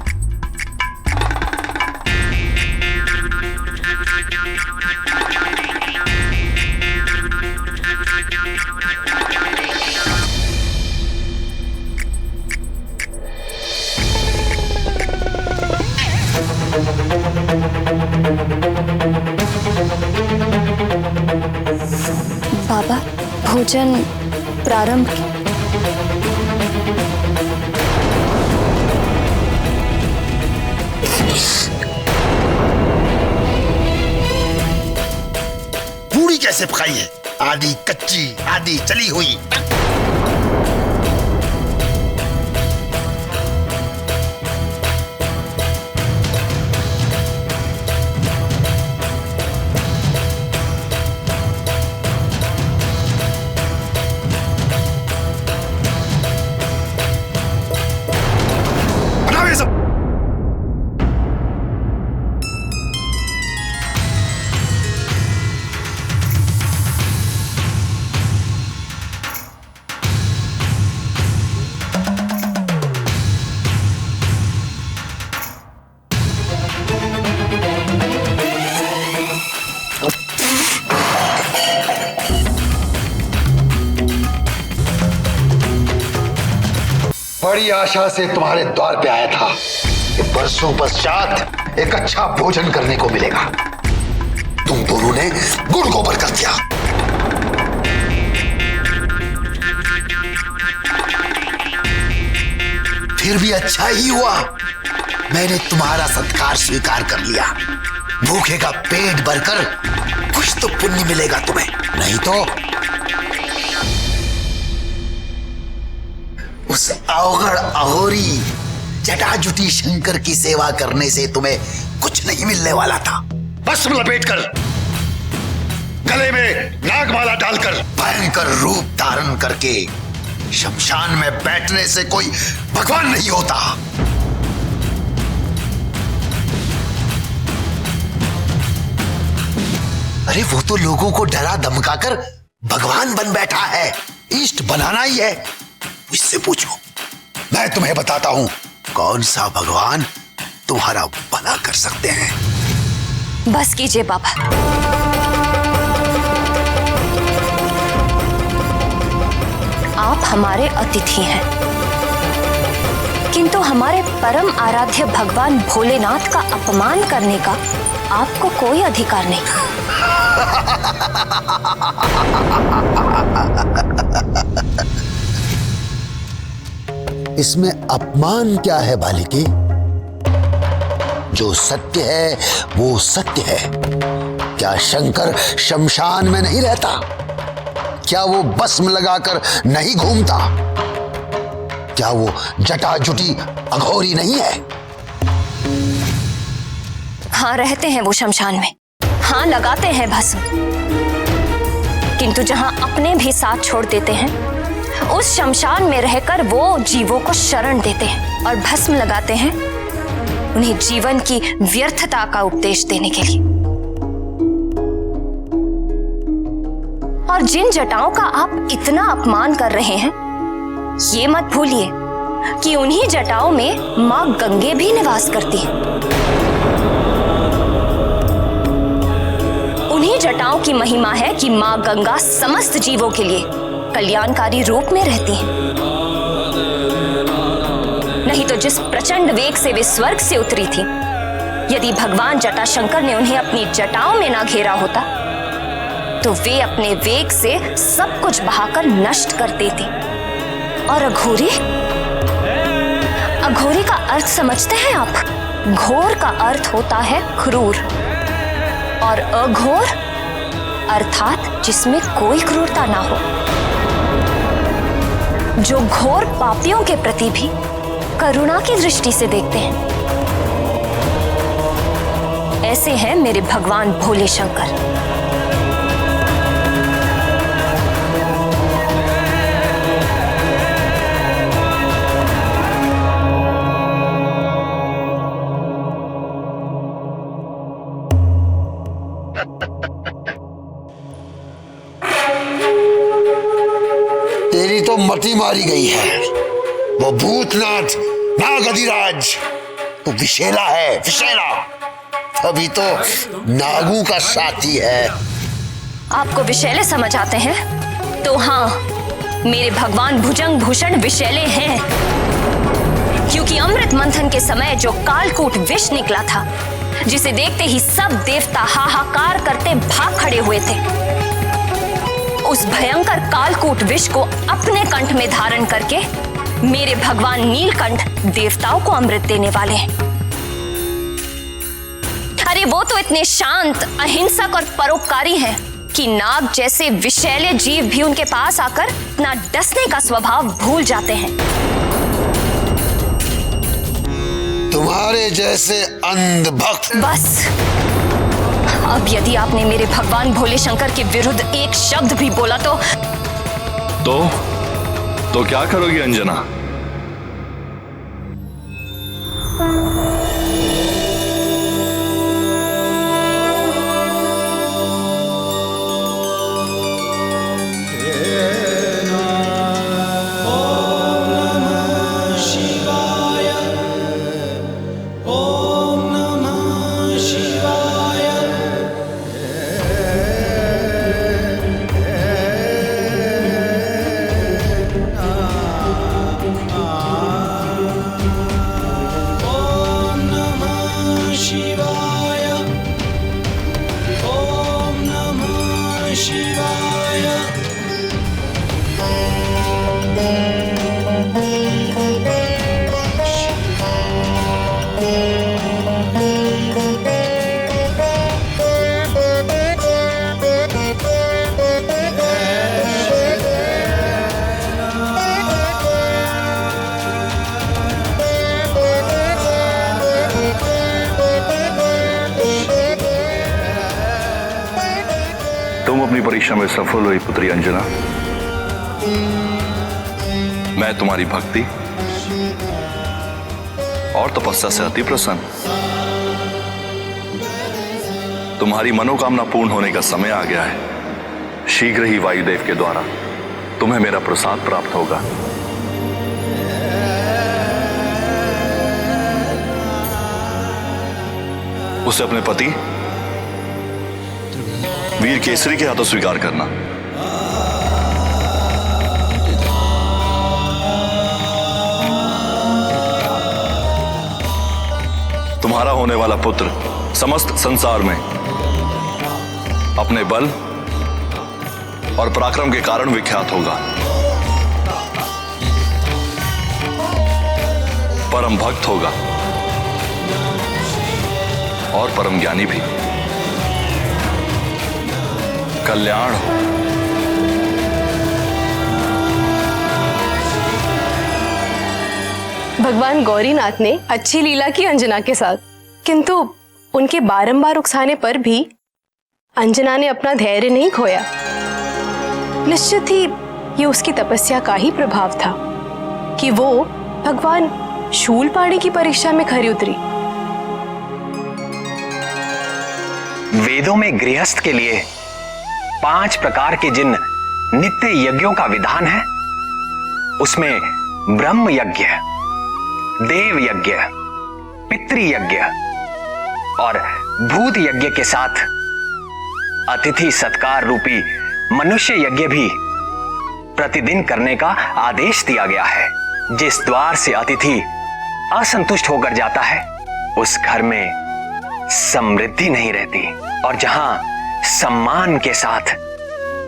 बाबा, भोजन प्रारंभ। पूरी कैसे पकाई है? आधी कच्ची आधी चली हुई। बड़ी आशा से तुम्हारे द्वार पे आया था कि बरसों पश्चात एक अच्छा भोजन करने को मिलेगा। तुम दोनों ने गुड़ गोबर कर दिया। फिर भी अच्छा ही हुआ, मैंने तुम्हारा सत्कार स्वीकार कर लिया। भूखे का पेट भरकर कुछ तो पुण्य मिलेगा तुम्हें, नहीं तो उस अवगढ़ अघोरी जटाजुटी शंकर की सेवा करने से तुम्हें कुछ नहीं मिलने वाला था। भस्म लपेटकर, गले में नागमाला डालकर, भयंकर रूप धारण करके शमशान में बैठने से कोई भगवान नहीं होता। अरे वो तो लोगों को डरा धमकाकर भगवान बन बैठा है, इष्ट बनाना ही है। इससे पूछो, मैं तुम्हें बताता हूं कौन सा भगवान तुम्हारा भला कर सकते हैं। बस कीजिए बाबा। आप हमारे अतिथि हैं, किंतु हमारे परम आराध्य भगवान भोलेनाथ का अपमान करने का आपको कोई अधिकार नहीं। इसमें अपमान क्या है बालिके? जो सत्य है वो सत्य है। क्या शंकर शमशान में नहीं रहता? क्या वो भस्म लगाकर नहीं घूमता? क्या वो जटाजुटी अघोरी नहीं है? हाँ, रहते हैं वो शमशान में। हाँ, लगाते हैं भस्म, किंतु जहां अपने भी साथ छोड़ देते हैं उस शमशान में रहकर वो जीवों को शरण देते हैं और भस्म लगाते हैं उन्हें जीवन की व्यर्थता का उपदेश देने के लिए। और जिन जटाओं का आप इतना अपमान कर रहे हैं, ये मत भूलिए कि उन्हीं जटाओं में मां गंगे भी निवास करती हैं। उन्हीं जटाओं की महिमा है कि मां गंगा समस्त जीवों के लिए कल्याणकारी रूप में रहती हैं। नहीं तो जिस प्रचंड वेग से वे स्वर्ग से उतरी थी, यदि भगवान जटाशंकर ने उन्हें अपनी जटाओं में ना घेरा होता तो वे अपने वेग से सब कुछ बहाकर नष्ट कर देती। और अघोरी, अघोरी का अर्थ समझते हैं आप? घोर का अर्थ होता है क्रूर, और अघोर अर्थात जिसमें कोई क्रूरता ना हो, जो घोर पापियों के प्रति भी करुणा की दृष्टि से देखते हैं। ऐसे हैं मेरे भगवान भोले शंकर। तेरी तो मति मारी गई है। वो भूतनाथ नागधिराज वो विशेला है, विशेला। अभी तो नागू का साथी है। आपको विशैले समझ आते हैं? तो हाँ, मेरे भगवान भुजंग भूषण विशैले हैं, क्योंकि अमृत मंथन के समय जो कालकूट विष निकला था, जिसे देखते ही सब देवता हाहाकार करते भाग खड़े हुए थे, उस भयंकर कालकूट विष को अपने कंठ में धारण करके मेरे भगवान नीलकंठ देवताओं को अमृत देने वाले हैं। अरे वो तो इतने शांत, अहिंसक और परोपकारी हैं कि नाग जैसे विषैले जीव भी उनके पास आकर अपना डसने का स्वभाव भूल जाते हैं। तुम्हारे जैसे अंधभक्त। बस, अब यदि आपने मेरे भगवान भोले शंकर के विरुद्ध एक शब्द भी बोला तो क्या करोगी अंजना? अपनी परीक्षा में सफल हुई पुत्री अंजना। मैं तुम्हारी भक्ति और तपस्या से अति प्रसन्न। तुम्हारी मनोकामना पूर्ण होने का समय आ गया है। शीघ्र ही वायुदेव के द्वारा तुम्हें मेरा प्रसाद प्राप्त होगा। उसे अपने पति वीर केसरी के हाथों स्वीकार करना। तुम्हारा होने वाला पुत्र समस्त संसार में अपने बल और पराक्रम के कारण विख्यात होगा। परम भक्त होगा और परम ज्ञानी भी। कल्याण हो। भगवान गौरीनाथ ने अच्छी लीला की अंजना के साथ, किंतु उनके बारंबार उकसाने पर भी अंजना ने अपना धैर्य नहीं खोया। निश्चित ही ये उसकी तपस्या का ही प्रभाव था कि वो भगवान शूलपाणी की परीक्षा में खरी उतरी। वेदों में गृहस्थ के लिए 5 प्रकार के जिन नित्य यज्ञों का विधान है, उसमें ब्रह्म यज्ञ, देव यज्ञ, पितृयज्ञ और भूत यज्ञ के साथ अतिथि सत्कार रूपी मनुष्य यज्ञ भी प्रतिदिन करने का आदेश दिया गया है। जिस द्वार से अतिथि असंतुष्ट होकर जाता है, उस घर में समृद्धि नहीं रहती, और जहां सम्मान के साथ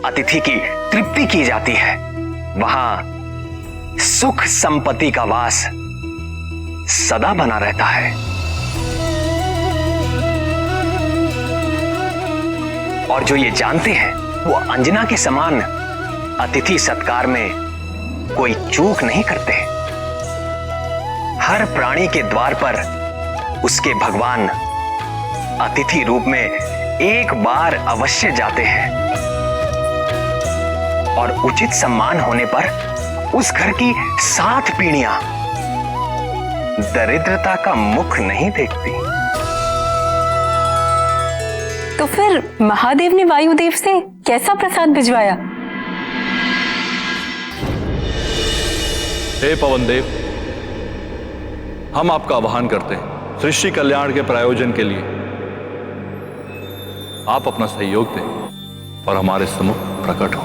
अतिथि की तृप्ति की जाती है, वहां सुख संपत्ति का वास सदा बना रहता है। और जो ये जानते हैं, वो अंजना के समान अतिथि सत्कार में कोई चूक नहीं करते। हर प्राणी के द्वार पर उसके भगवान अतिथि रूप में एक बार अवश्य जाते हैं, और उचित सम्मान होने पर उस घर की 7 पीढ़ियां दरिद्रता का मुख नहीं देखती। तो फिर महादेव ने वायुदेव से कैसा प्रसाद भिजवाया? हे पवन देव, हम आपका आह्वान करते हैं सृष्टि कल्याण के प्रायोजन के लिए आप अपना सहयोग दें और हमारे सम्मुख प्रकट हो।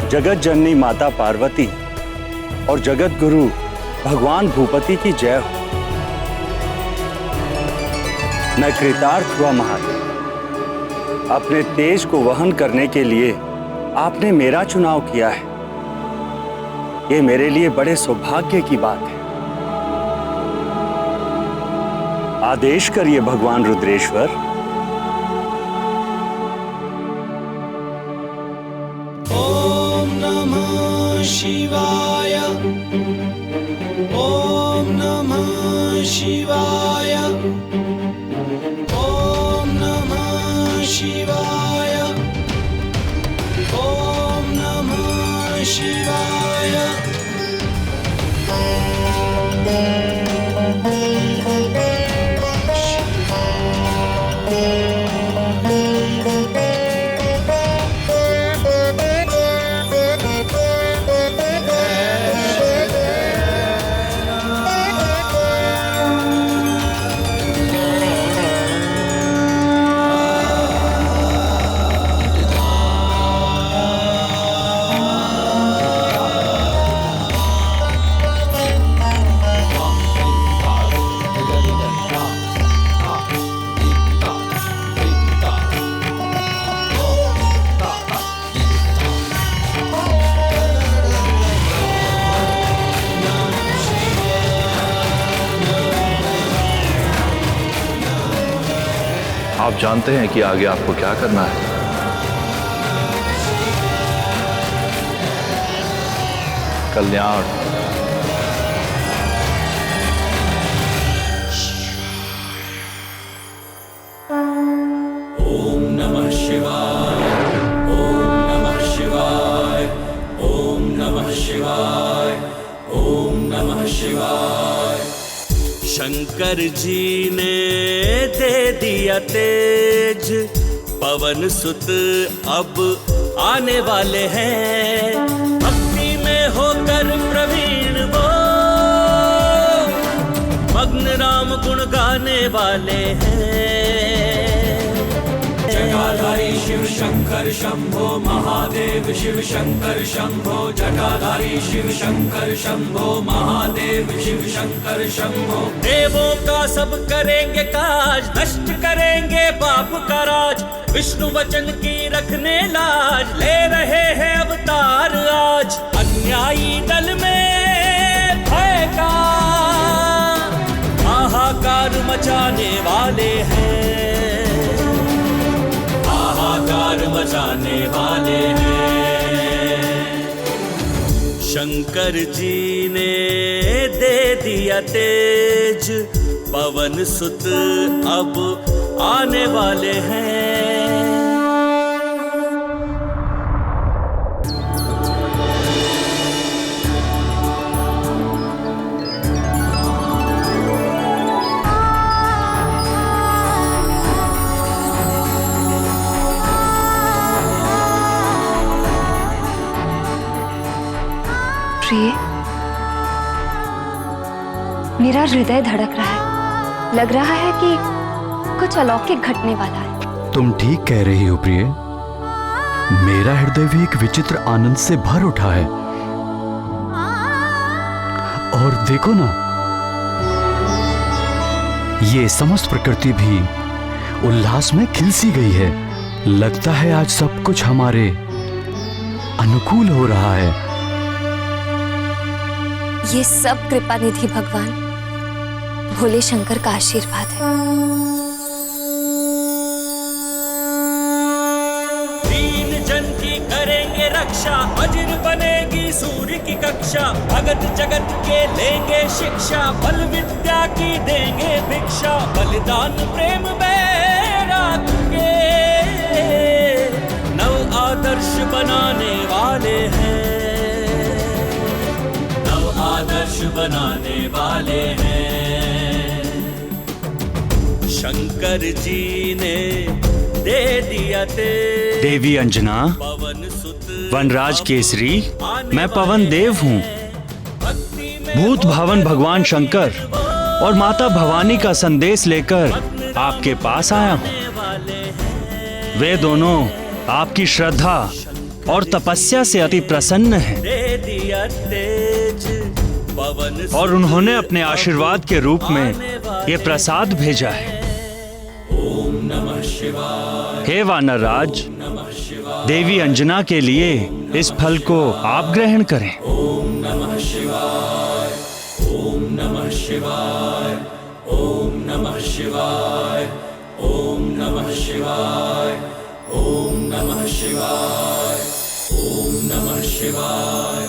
जगत जननी माता पार्वती और जगत गुरु भगवान भूपति की जय हो। मैं कृतार्थ हुआ महादेव। अपने तेज को वहन करने के लिए आपने मेरा चुनाव किया है। ये मेरे लिए बड़े सौभाग्य की बात है। आदेश करिए भगवान रुद्रेश्वर। शिवाय ओम नमः शिवाय ओम नमः शिवाय ओम नमः शिवाय। आप जानते हैं कि आगे आपको क्या करना है। कल्याण। ओम नमः शिवाय, ओम नमः शिवाय, ओम नमः शिवाय, ओम नमः शिवाय। शंकर जी ने दे दिया तेज, पवन सुत अब आने वाले हैं। भक्ति में होकर प्रवीण वो, मग्न राम गुण गाने वाले हैं। जटाधारी शिव शंकर शंभो महादेव, शिव शंकर शंभो। जटाधारी शिव शंकर शंभो महादेव, शिव शंकर शंभो। देवों का सब करेंगे काज, नष्ट करेंगे पाप का राज। विष्णु वचन की रखने लाज, ले रहे हैं अवतार आज। अन्यायी दल में भय का हाहाकार मचाने वाले हैं, हाहाकार मचाने वाले हैं। शंकर जी ने दे दिया तेज, पवन सुत अब आने वाले हैं। प्रिय, मेरा हृदय धड़क रहा है। लग रहा है कि कुछ अलौकिक घटने वाला है। तुम ठीक कह रही हो प्रिय। मेरा हृदय भी एक विचित्र आनंद से भर उठा है। और देखो ना, ये समस्त प्रकृति भी उल्लास में खिल सी गई है। लगता है आज सब कुछ हमारे अनुकूल हो रहा है। ये सब कृपा निधि भगवान भोले शंकर का आशीर्वाद है। दीन जन की करेंगे रक्षा, वज्र बनेगी सूर्य की कक्षा। भगत जगत के लेंगे शिक्षा, बल विद्या की देंगे भिक्षा। बलिदान प्रेम बैराग के नव आदर्श बनाने वाले हैं, नव आदर्श बनाने वाले हैं। शंकर जी ने दे दिया तेज। देवी अंजना, वनराज केसरी, मैं पवन देव हूँ। भूत भावन भगवान शंकर और माता भवानी का संदेश लेकर आपके पास आया हूँ। वे दोनों आपकी श्रद्धा और तपस्या से अति प्रसन्न हैं और उन्होंने अपने आशीर्वाद के रूप में ये प्रसाद भेजा है। ओम नमः शिवाय। हे वानर राज, देवी अंजना के लिए इस फल को आप ग्रहण करें। ओम नमः शिवाय, ओम नमः शिवाय, ओम नमः शिवाय, ओम नमः शिवाय, ओम नमः शिवाय, ओम नमः शिवाय।